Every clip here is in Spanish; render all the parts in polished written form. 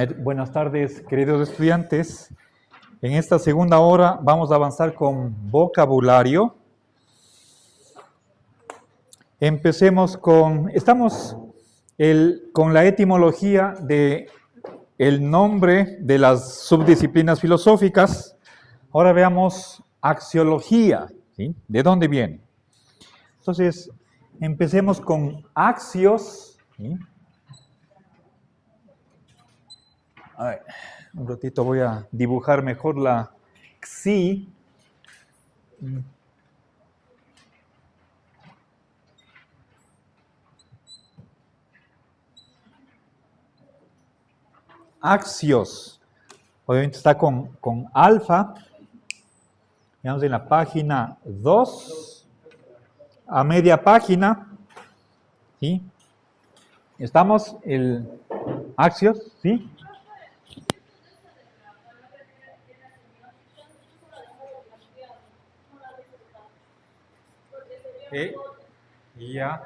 Buenas tardes, queridos estudiantes. En esta segunda hora vamos a avanzar con vocabulario. Empecemos con la etimología de el nombre de las subdisciplinas filosóficas. Ahora veamos axiología, ¿sí? ¿De dónde viene? Entonces, empecemos con axios, ¿sí? A ver, un ratito voy a dibujar mejor la xi. Axios. Obviamente está con alfa. Veamos en la página 2, a media página. ¿Sí? Estamos, el axios, ¿sí? Ya.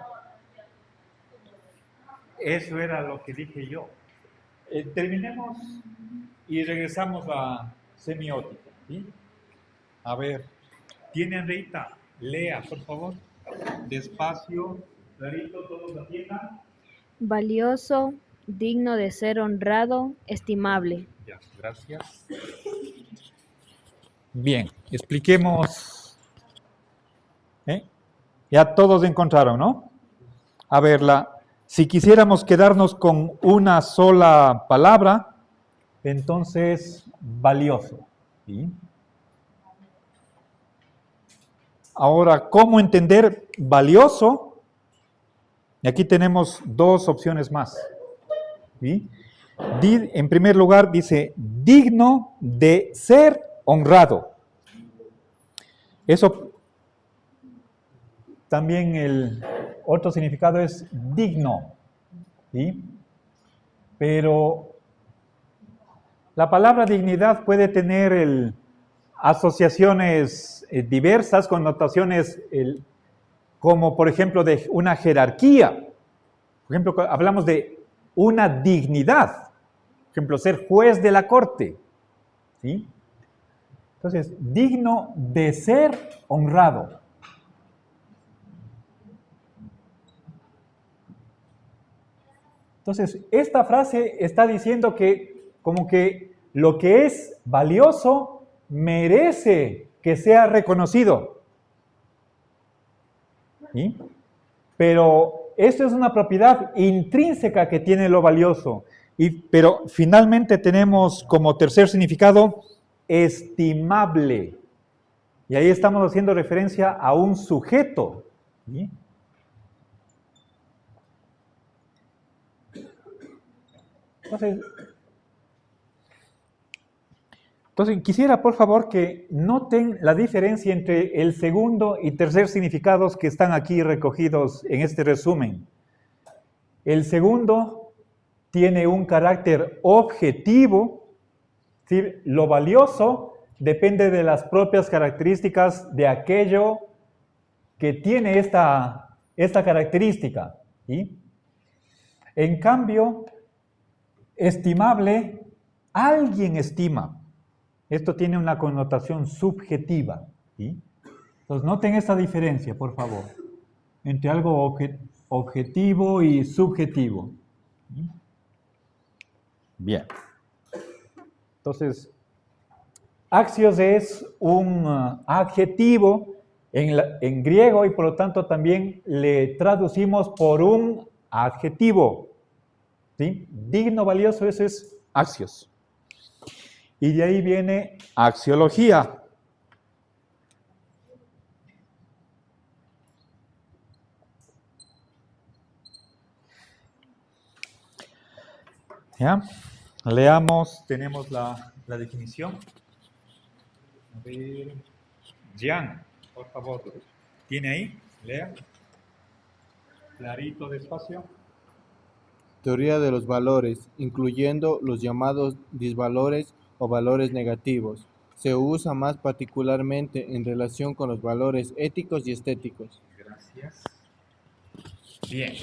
Eso era lo que dije yo. Terminemos y regresamos a semiótica, ¿sí? A ver, ¿tiene Rita? Lea, por favor. Despacio, clarito, todos la tiendan. Valioso, digno de ser honrado, estimable. Ya, gracias. Bien, expliquemos. Ya todos encontraron, ¿no? A ver, si quisiéramos quedarnos con una sola palabra, entonces valioso, ¿sí? Ahora, ¿cómo entender valioso? Y aquí tenemos dos opciones más, ¿sí? En primer lugar, dice digno de ser honrado. Eso también el otro significado es digno, ¿sí? Pero la palabra dignidad puede tener asociaciones diversas, connotaciones, como por ejemplo de una jerarquía. Por ejemplo, hablamos de una dignidad. Por ejemplo, ser juez de la corte, ¿sí? Entonces, digno de ser honrado. Entonces, esta frase está diciendo que como que lo que es valioso merece que sea reconocido. ¿Sí? Pero esto es una propiedad intrínseca que tiene lo valioso. Pero finalmente tenemos como tercer significado estimable. Y ahí estamos haciendo referencia a un sujeto. ¿Sí? Entonces, quisiera por favor que noten la diferencia entre el segundo y tercer significados que están aquí recogidos en este resumen. El segundo tiene un carácter objetivo, es decir, lo valioso depende de las propias características de aquello que tiene esta característica, ¿sí? En cambio, estimable, alguien estima. Esto tiene una connotación subjetiva, ¿sí? Entonces, noten esta diferencia, por favor, entre algo objetivo y subjetivo. ¿Sí? Bien. Entonces, axios es un adjetivo en griego y por lo tanto también le traducimos por un adjetivo. ¿Sí? Digno, valioso, eso es axios. Y de ahí viene axiología. ¿Ya? Leamos, tenemos la definición. A ver, Jean, por favor, ¿tiene ahí? Lea. Clarito, despacio. Teoría de los valores, incluyendo los llamados disvalores o valores negativos. Se usa más particularmente en relación con los valores éticos y estéticos. Gracias. Bien.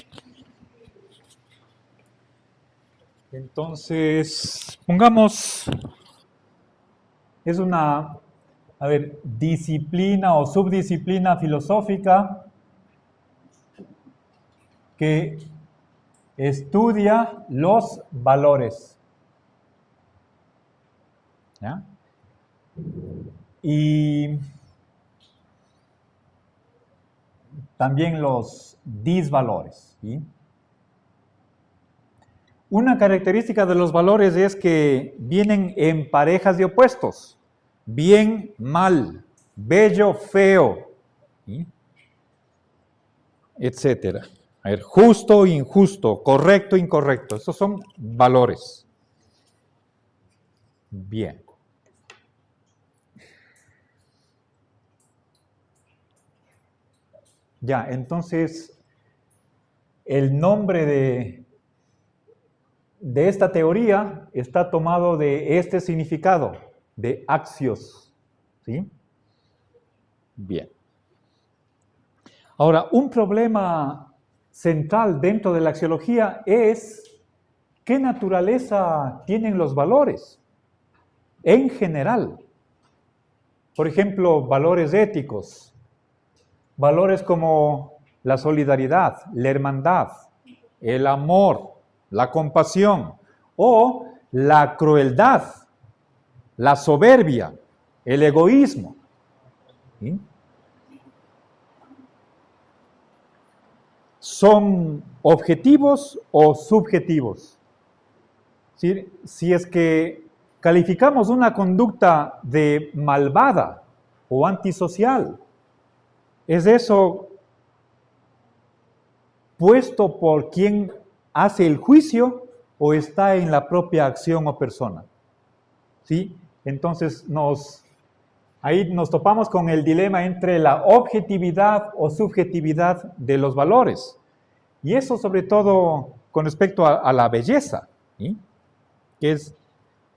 Entonces, pongamos, es una, disciplina o subdisciplina filosófica que estudia los valores. ¿Ya? Y también los disvalores. ¿Sí? Una característica de los valores es que vienen en parejas de opuestos. Bien, mal, bello, feo, ¿sí? Etcétera. A ver, justo, injusto, correcto, incorrecto. Estos son valores. Bien. Ya, entonces, el nombre de esta teoría está tomado de este significado, de axios. ¿Sí? Bien. Ahora, un problema central dentro de la axiología es qué naturaleza tienen los valores en general. Por ejemplo, valores éticos, valores como la solidaridad, la hermandad, el amor, la compasión o la crueldad, la soberbia, el egoísmo. ¿Sí? ¿Son objetivos o subjetivos? ¿Sí? Si es que calificamos una conducta de malvada o antisocial, ¿es eso puesto por quien hace el juicio o está en la propia acción o persona? ¿Sí? Entonces ahí nos topamos con el dilema entre la objetividad o subjetividad de los valores. Y eso sobre todo con respecto a la belleza, ¿sí?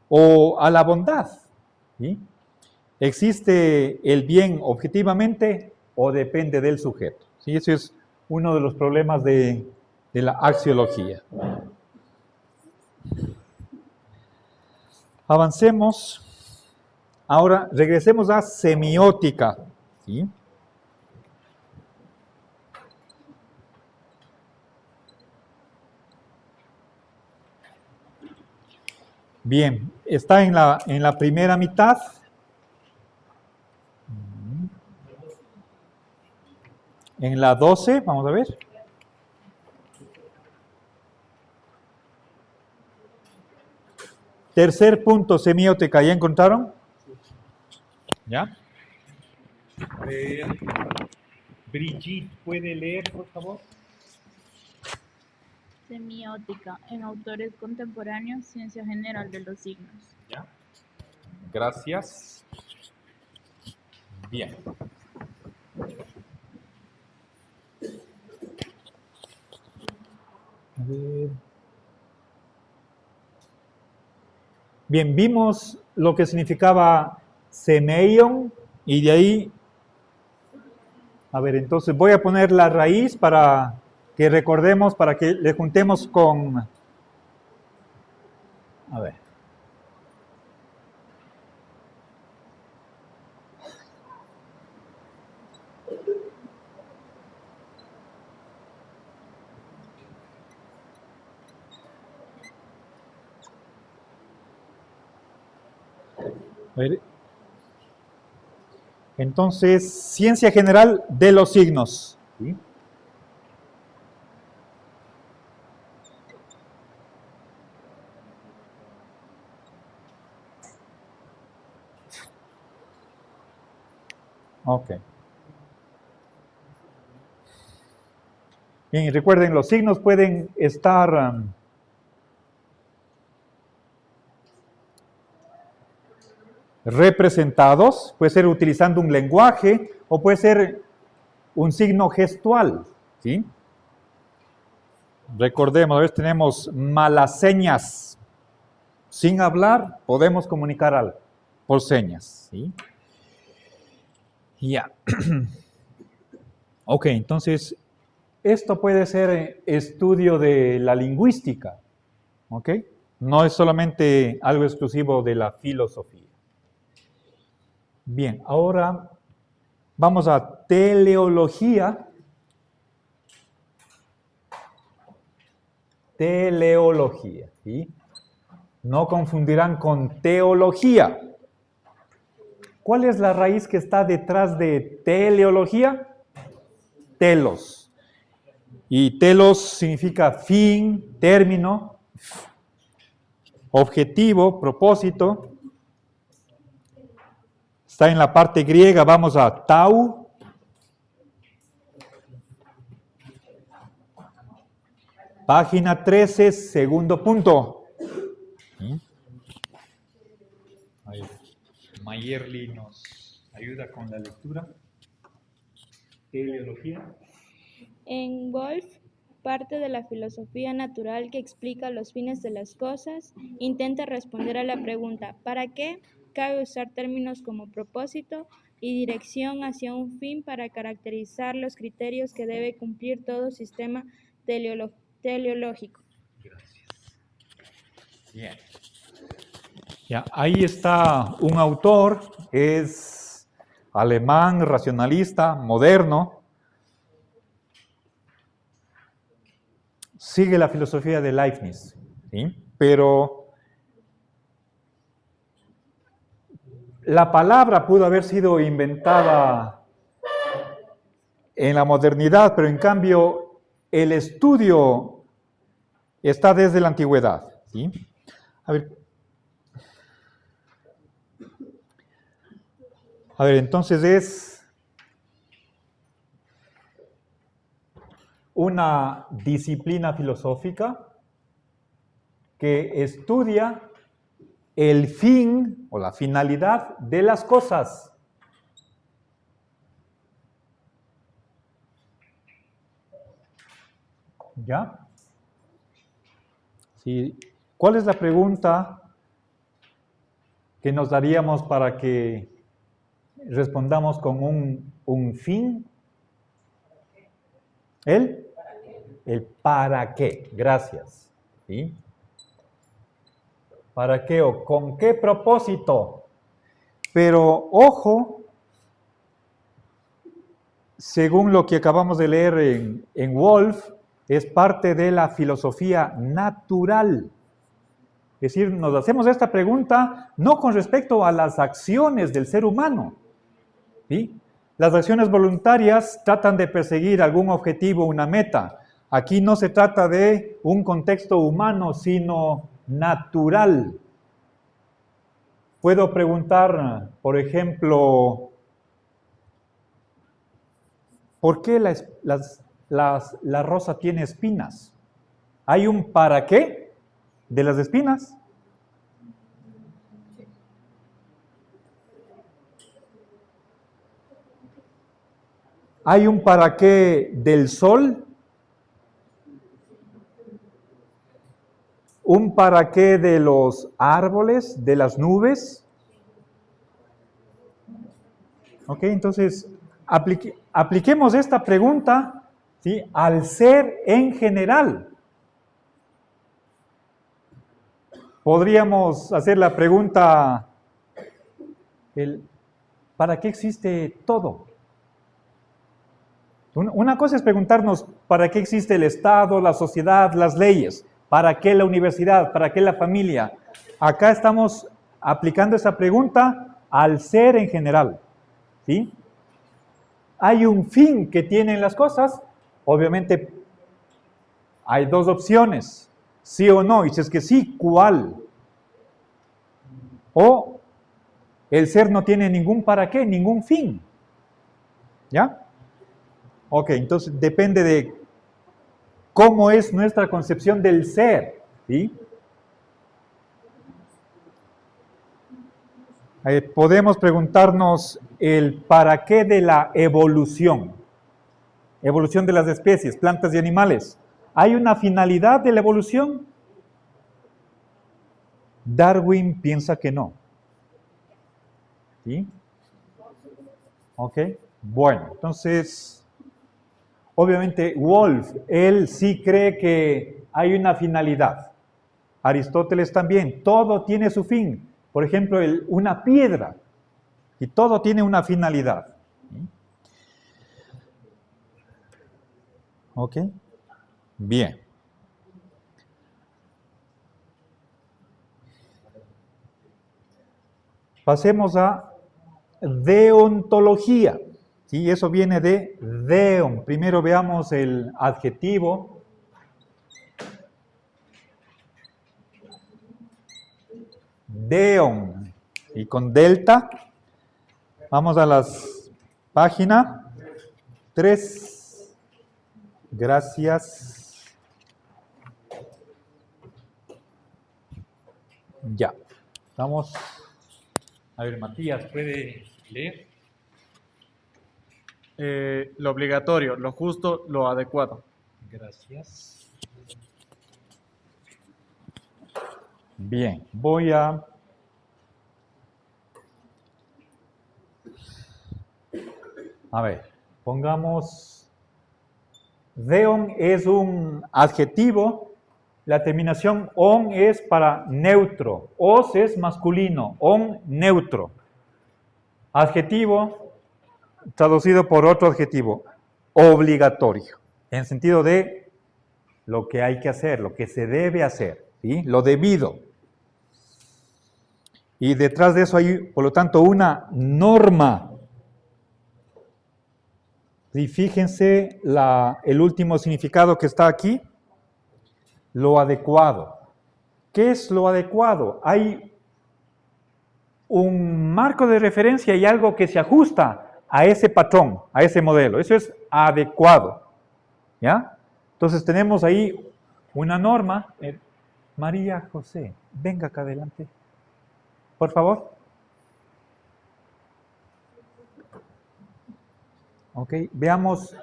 O a la bondad. ¿Sí? ¿Existe el bien objetivamente o depende del sujeto? ¿Sí? Ese es uno de los problemas de la axiología. Avancemos. Ahora regresemos a semiótica. ¿Sí? Bien, está en la primera mitad. En la 12, vamos a ver. Tercer punto, semiótica, ¿ya encontraron? ¿Ya? Brigitte, ¿puede leer, por favor? Semiótica, en autores contemporáneos, ciencia general de los signos. ¿Ya? Gracias. Bien. A ver. Bien, vimos lo que significaba semeion y de ahí, a ver, entonces voy a poner la raíz para que recordemos, para que le juntemos con, a ver. A ver. Entonces, ciencia general de los signos. ¿Sí? Ok. Bien, y recuerden, los signos pueden estar representados, puede ser utilizando un lenguaje o puede ser un signo gestual, ¿sí? Recordemos, a veces tenemos malas señas. Sin hablar, podemos comunicar algo por señas, ¿sí? Ya. Ok, entonces, esto puede ser estudio de la lingüística, ¿ok? No es solamente algo exclusivo de la filosofía. Bien, ahora vamos a teleología. Teleología, ¿sí? No confundirán con teología. ¿Cuál es la raíz que está detrás de teleología? Telos. Y telos significa fin, término, objetivo, propósito. Está en la parte griega, vamos a tau. Página 13, segundo punto. Mayerly nos ayuda con la lectura. Teleología. En Wolf, parte de la filosofía natural que explica los fines de las cosas, intenta responder a la pregunta ¿para qué? Cabe usar términos como propósito y dirección hacia un fin para caracterizar los criterios que debe cumplir todo sistema teleológico. Gracias. Bien. Ya, ahí está un autor, es alemán, racionalista, moderno. Sigue la filosofía de Leibniz, ¿sí? Pero la palabra pudo haber sido inventada en la modernidad, pero en cambio el estudio está desde la antigüedad, ¿sí? A ver, entonces es una disciplina filosófica que estudia el fin o la finalidad de las cosas. ¿Ya? Sí. ¿Cuál es la pregunta que nos daríamos para que respondamos con un fin? El para qué. Gracias. ¿Sí? ¿Para qué o con qué propósito? Pero ojo, según lo que acabamos de leer en Wolf, es parte de la filosofía natural. Es decir, nos hacemos esta pregunta no con respecto a las acciones del ser humano, ¿sí? Las acciones voluntarias tratan de perseguir algún objetivo, una meta. Aquí no se trata de un contexto humano, sino natural. Puedo preguntar, por ejemplo, ¿por qué la rosa tiene espinas? ¿Hay un para qué de las espinas? ¿Hay un para qué del sol? ¿Un para qué de los árboles, de las nubes? Ok, entonces apliquemos esta pregunta, ¿sí?, al ser en general. Podríamos hacer la pregunta, ¿para qué existe todo? Una cosa es preguntarnos, ¿para qué existe el Estado, la sociedad, las leyes? ¿Para qué la universidad? ¿Para qué la familia? Acá estamos aplicando esa pregunta al ser en general, ¿sí? ¿Hay un fin que tienen las cosas? Obviamente hay dos opciones, sí o no, y si es que sí, ¿cuál? O el ser no tiene ningún para qué, ningún fin, ¿ya? Ok, entonces depende de cómo es nuestra concepción del ser, ¿sí? Podemos preguntarnos el para qué de la evolución de las especies, plantas y animales. ¿Hay una finalidad de la evolución? Darwin piensa que no. ¿Sí? Ok, bueno, entonces, obviamente Wolf, él sí cree que hay una finalidad. Aristóteles también. Todo tiene su fin. Por ejemplo, una piedra. Y todo tiene una finalidad. ¿Ok? Bien. Pasemos a deontología. ¿Sí? Eso viene de deon. Primero veamos el adjetivo. Deon. Y con delta. Vamos a las página 3. Gracias. Ya. Vamos. A ver, Matías, ¿puede leer? Lo obligatorio, lo justo, lo adecuado. Gracias. Bien, voy a... A ver, pongamos... Deon es un adjetivo. La terminación on es para neutro. Os es masculino. On, neutro. Adjetivo, traducido por otro adjetivo. Obligatorio. En sentido de lo que hay que hacer, lo que se debe hacer. ¿Sí? Lo debido. Y detrás de eso hay, por lo tanto, una norma. Y fíjense el último significado que está aquí. Lo adecuado. ¿Qué es lo adecuado? Hay un marco de referencia y algo que se ajusta a ese patrón, a ese modelo. Eso es adecuado. ¿Ya? Entonces tenemos ahí una norma. María José, venga acá adelante. Por favor. Ok, veamos.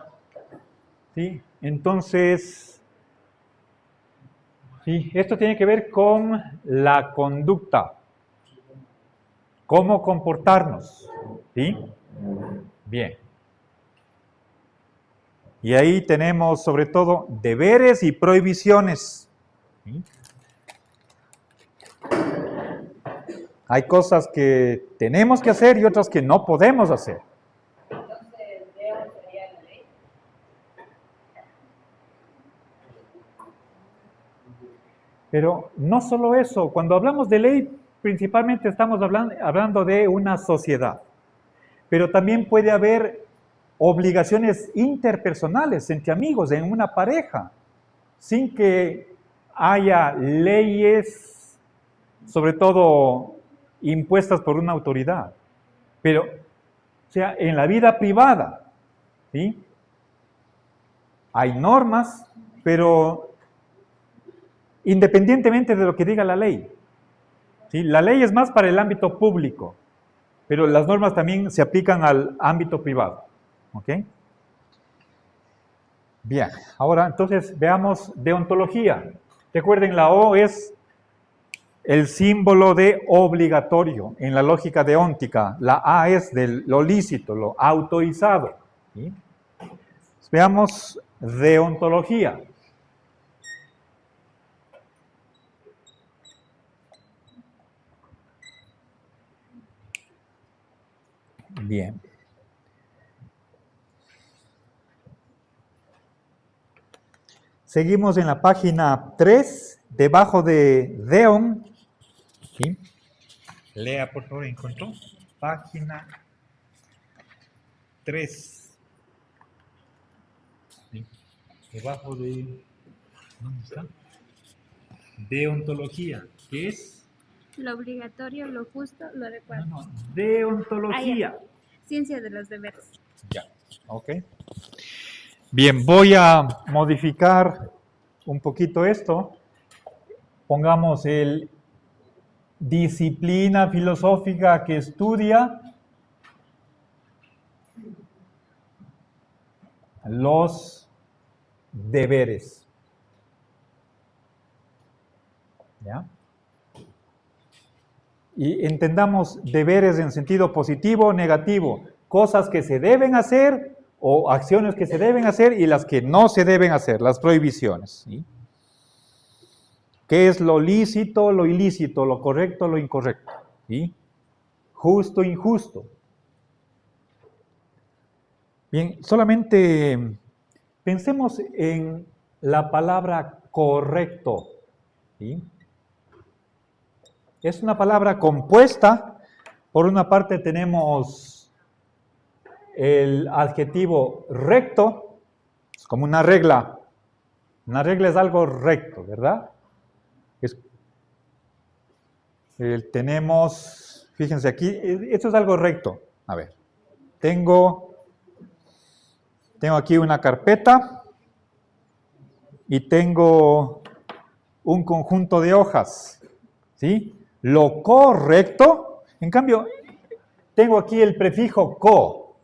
¿Sí? Entonces, sí, esto tiene que ver con la conducta. ¿Cómo comportarnos? ¿Sí? Bien. Y ahí tenemos sobre todo deberes y prohibiciones. ¿Sí? Hay cosas que tenemos que hacer y otras que no podemos hacer. Entonces, ¿deon sería la ley? Pero no solo eso, cuando hablamos de ley, principalmente estamos hablando de una sociedad. Pero también puede haber obligaciones interpersonales entre amigos, en una pareja, sin que haya leyes, sobre todo impuestas por una autoridad. Pero, o sea, en la vida privada, ¿sí? Hay normas, pero independientemente de lo que diga la ley. ¿Sí? La ley es más para el ámbito público, pero las normas también se aplican al ámbito privado. ¿Ok? Bien, ahora entonces veamos deontología. Recuerden, la O es el símbolo de obligatorio en la lógica deóntica. La A es de lo lícito, lo autorizado. ¿Sí? Veamos deontología. Bien. Seguimos en la página 3, debajo de deon. ¿Sí? Lea, por favor, ¿encontró? Página 3. ¿Sí? Debajo de... ¿Dónde está? Deontología. ¿Qué es? Lo obligatorio, lo justo, lo adecuado. No, deontología. Ciencia de los deberes. Ya, ok. Bien, voy a modificar un poquito esto. Pongamos el disciplina filosófica que estudia los deberes. ¿Ya? Y entendamos deberes en sentido positivo o negativo. Cosas que se deben hacer o acciones que se deben hacer y las que no se deben hacer, las prohibiciones. ¿Sí? ¿Qué es lo lícito, lo ilícito, lo correcto, lo incorrecto? ¿Sí? Justo, injusto. Bien, solamente pensemos en la palabra correcto. ¿Sí? Es una palabra compuesta. Por una parte tenemos el adjetivo recto, es como una regla. Una regla es algo recto, ¿verdad? Tenemos, fíjense aquí, esto es algo recto. A ver, tengo aquí una carpeta y tengo un conjunto de hojas, ¿sí? Lo correcto, en cambio, tengo aquí el prefijo co.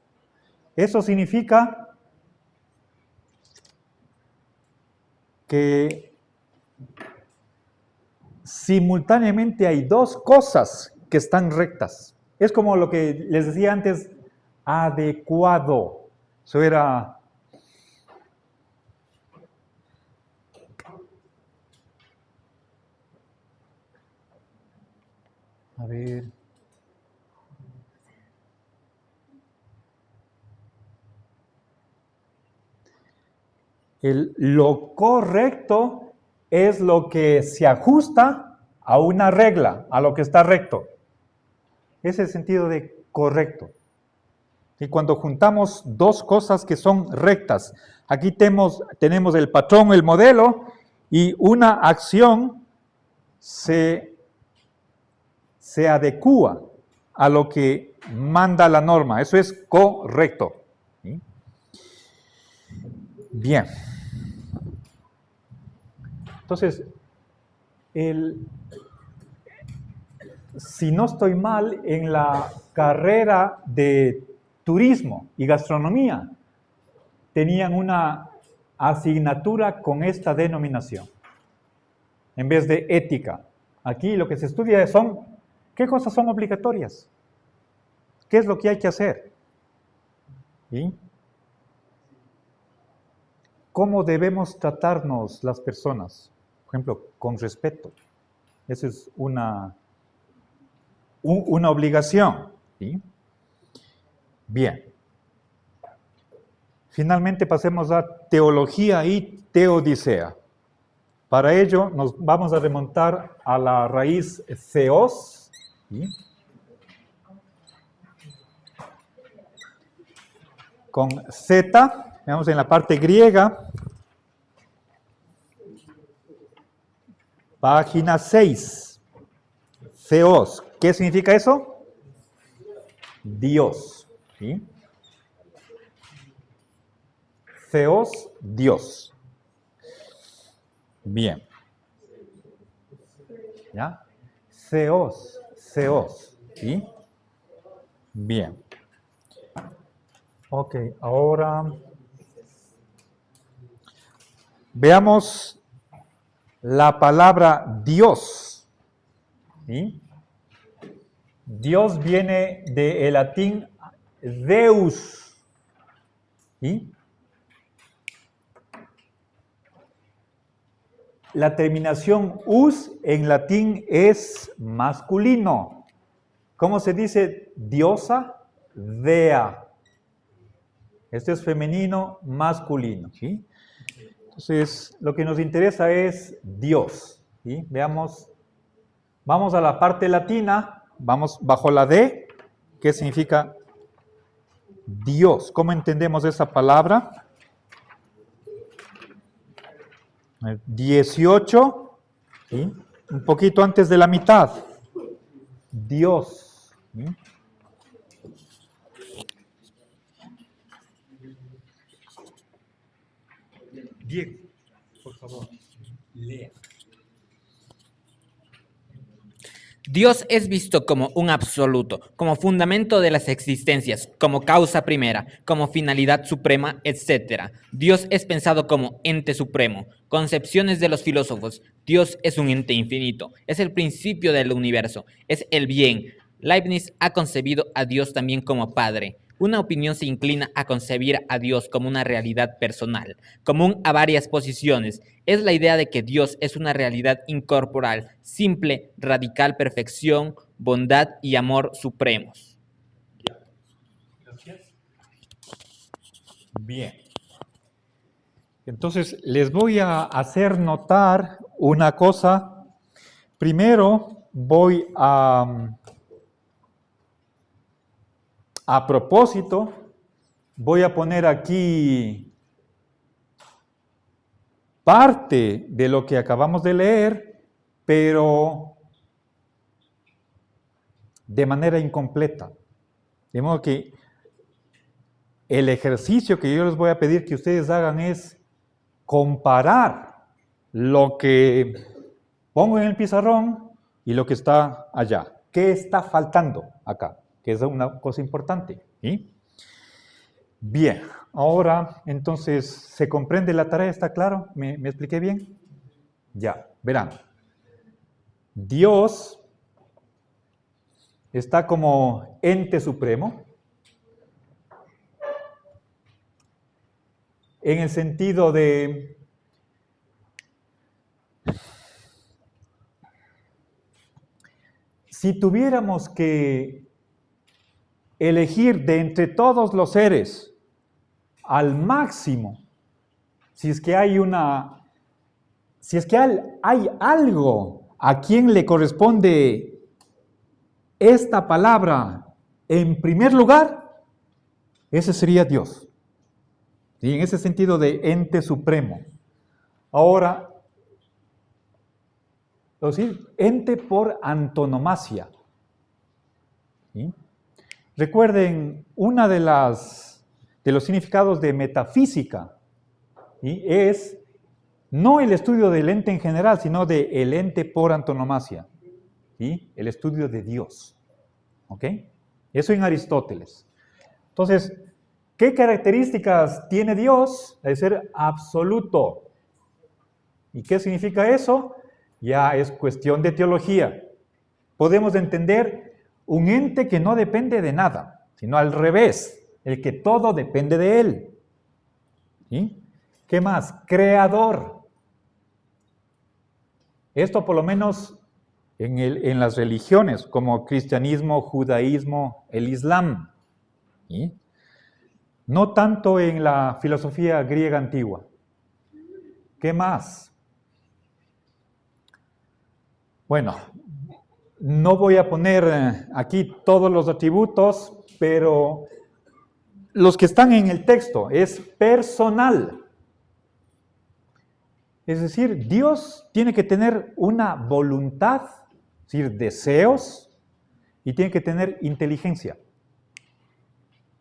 Eso significa que simultáneamente hay dos cosas que están rectas. Es como lo que les decía antes, adecuado. Eso era... A ver... Lo correcto es lo que se ajusta a una regla, a lo que está recto. Ese es el sentido de correcto. Y cuando juntamos dos cosas que son rectas, aquí tenemos el patrón, el modelo, y una acción se adecúa a lo que manda la norma. Eso es correcto. ¿Sí? Bien. Entonces, si no estoy mal, en la carrera de turismo y gastronomía, tenían una asignatura con esta denominación, en vez de ética. Aquí lo que se estudia son, ¿qué cosas son obligatorias? ¿Qué es lo que hay que hacer? ¿Sí? ¿Cómo debemos tratarnos las personas? Por ejemplo, con respeto. Esa es una obligación. ¿Sí? Bien. Finalmente pasemos a teología y teodicea. Para ello nos vamos a remontar a la raíz theos. ¿Sí? Con Z, veamos en la parte griega, página 6, theos. ¿Qué significa eso? Dios. ¿Sí? Theos, Dios. Bien. ¿Ya? Theos. ¿Sí? Bien. Ok, ahora veamos la palabra Dios. ¿Sí? Dios viene del latín Deus. ¿Sí? La terminación us en latín es masculino. ¿Cómo se dice diosa? Dea. Esto es femenino, masculino. ¿Sí? Entonces, lo que nos interesa es Dios. ¿Sí? Veamos, vamos a la parte latina, vamos bajo la D, ¿qué significa Dios? ¿Cómo entendemos esa palabra? 18, ¿sí? Un poquito antes de la mitad. Dios. ¿Sí? Diego, por favor, lea. Dios es visto como un absoluto, como fundamento de las existencias, como causa primera, como finalidad suprema, etc. Dios es pensado como ente supremo. Concepciones de los filósofos. Dios es un ente infinito, es el principio del universo, es el bien. Leibniz ha concebido a Dios también como Padre. Una opinión se inclina a concebir a Dios como una realidad personal, común a varias posiciones. Es la idea de que Dios es una realidad incorporal, simple, radical perfección, bondad y amor supremos. Gracias. Bien. Entonces, les voy a hacer notar una cosa. Primero, voy a propósito, voy a poner aquí parte de lo que acabamos de leer, pero de manera incompleta. De modo que el ejercicio que yo les voy a pedir que ustedes hagan es comparar lo que pongo en el pizarrón y lo que está allá. ¿Qué está faltando acá? Que es una cosa importante. ¿Sí? Bien, ahora entonces, ¿se comprende la tarea? ¿Está claro? ¿Me expliqué bien? Ya, verán. Dios está como ente supremo, en el sentido de si tuviéramos que elegir de entre todos los seres al máximo, si es que hay algo a quien le corresponde esta palabra en primer lugar, ese sería Dios. ¿Sí? En ese sentido de ente supremo. Ahora, es decir, ente por antonomasia. ¿Sí? Recuerden, una de los significados de metafísica, ¿sí? Es no el estudio del ente en general, sino del ente por antonomasia, ¿sí? El estudio de Dios. ¿Ok? Eso en Aristóteles. Entonces, ¿qué características tiene Dios? Es ser absoluto. ¿Y qué significa eso? Ya es cuestión de teología. Podemos entender un ente que no depende de nada, sino al revés, el que todo depende de él. ¿Sí? ¿Qué más? Creador. Esto por lo menos en las religiones, como cristianismo, judaísmo, el islam. ¿Sí? No tanto en la filosofía griega antigua. ¿Qué más? Bueno, no voy a poner aquí todos los atributos, pero los que están en el texto es personal. Es decir, Dios tiene que tener una voluntad, es decir, deseos, y tiene que tener inteligencia.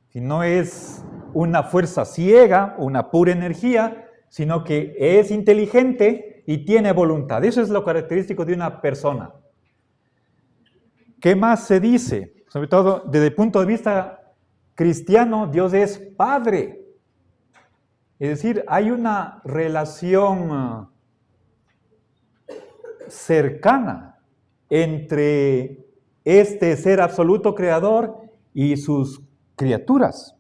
Si no es una fuerza ciega, una pura energía, sino que es inteligente y tiene voluntad. Eso es lo característico de una persona. ¿Qué más se dice? Sobre todo desde el punto de vista cristiano, Dios es Padre. Es decir, hay una relación cercana entre este ser absoluto creador y sus criaturas.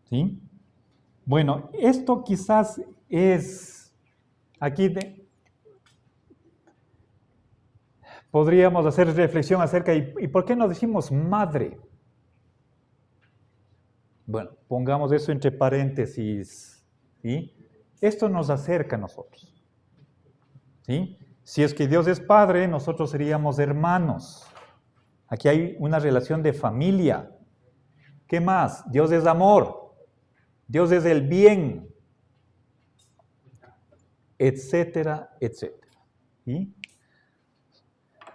¿Sí? Bueno, esto quizás es, aquí podríamos hacer reflexión acerca de, ¿y por qué no decimos madre? Bueno, pongamos eso entre paréntesis, ¿sí? Esto nos acerca a nosotros, ¿sí? Si es que Dios es Padre, nosotros seríamos hermanos. Aquí hay una relación de familia. ¿Qué más? Dios es amor, Dios es el bien, etcétera, etcétera. ¿Sí?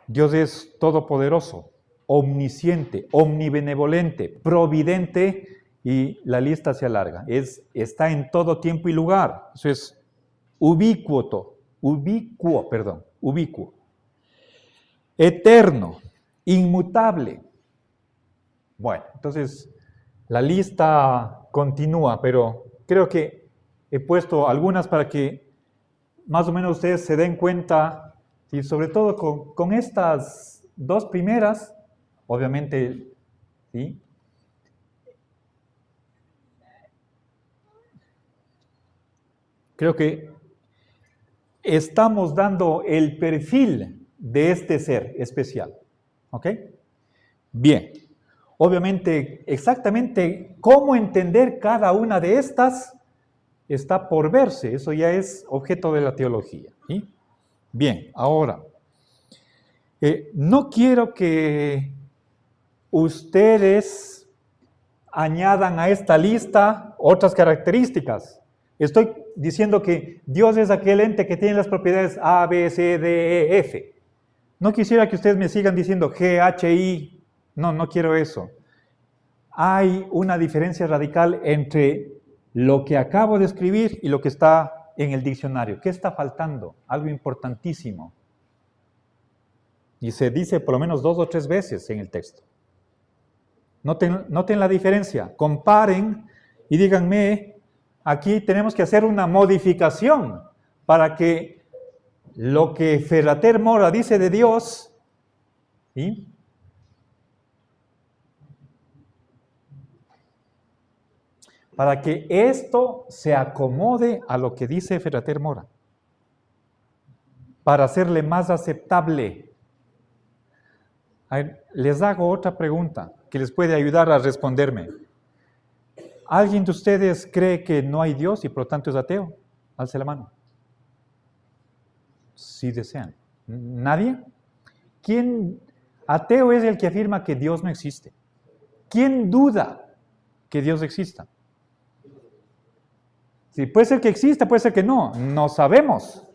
Dios es todopoderoso, omnisciente, omnibenevolente, providente, y la lista se alarga. Está en todo tiempo y lugar. Eso es ubicuo. Eterno, inmutable. Bueno, entonces la lista continúa, pero creo que he puesto algunas para que más o menos ustedes se den cuenta, y sobre todo con estas dos primeras, obviamente, ¿sí? creo que estamos dando el perfil de este ser especial. ¿Ok? Bien. Obviamente, exactamente cómo entender cada una de estas está por verse. Eso ya es objeto de la teología. ¿Sí? Bien, ahora, no quiero que ustedes añadan a esta lista otras características. Estoy diciendo que Dios es aquel ente que tiene las propiedades A, B, C, D, E, F. No quisiera que ustedes me sigan diciendo G, H, I. No quiero eso. Hay una diferencia radical entre lo que acabo de escribir y lo que está en el diccionario. ¿Qué está faltando? Algo importantísimo. Y se dice por lo menos 2 o 3 veces en el texto. Noten la diferencia. Comparen y díganme, aquí tenemos que hacer una modificación para que lo que Ferrater Mora dice de Dios, ¿sí?, para que esto se acomode a lo que dice Ferrater Mora, para hacerle más aceptable. A ver, les hago otra pregunta que les puede ayudar a responderme. ¿Alguien de ustedes cree que no hay Dios y por lo tanto es ateo? Alce la mano. Si desean. ¿Nadie? ¿Quién ateo es el que afirma que Dios no existe? ¿Quién duda que Dios exista? Sí, puede ser que exista, puede ser que no. No sabemos.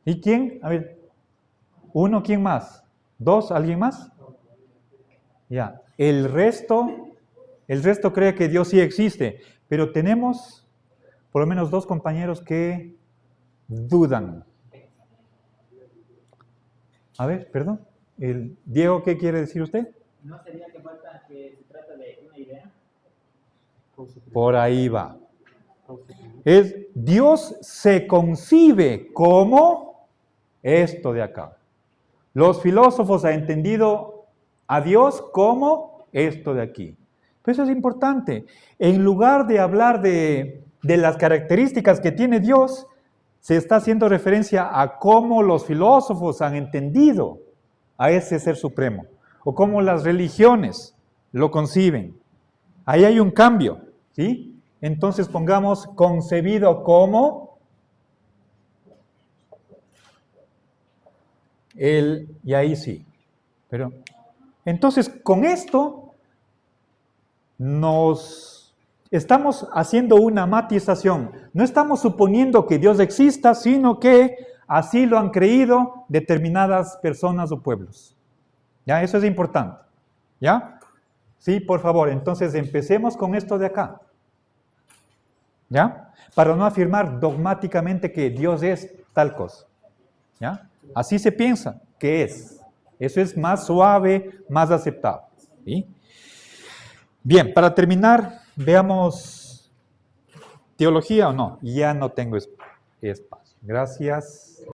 ¿Y quién? A ver, ¿1? ¿Quién más? ¿2? ¿Alguien más? Ya. El resto cree que Dios sí existe. Pero tenemos por lo menos 2 compañeros que dudan. A ver, perdón. Diego, ¿qué quiere decir usted? ¿No sería que falta que se trata de una idea? Por ahí va. Dios se concibe como esto de acá. Los filósofos han entendido a Dios como esto de aquí. Pero eso es importante. En lugar de hablar de las características que tiene Dios, se está haciendo referencia a cómo los filósofos han entendido a ese ser supremo, o cómo las religiones lo conciben. Ahí hay un cambio, ¿sí? Entonces pongamos concebido como y ahí sí. Pero entonces con esto nos estamos haciendo una matización. No estamos suponiendo que Dios exista, sino que así lo han creído determinadas personas o pueblos. ¿Ya? Eso es importante. ¿Ya? Sí, por favor. Entonces empecemos con esto de acá. ¿Ya? Para no afirmar dogmáticamente que Dios es tal cosa. ¿Ya? Así se piensa que es. Eso es más suave, más aceptable. ¿Sí? Bien, para terminar, veamos teología o no. Ya no tengo espacio. Gracias.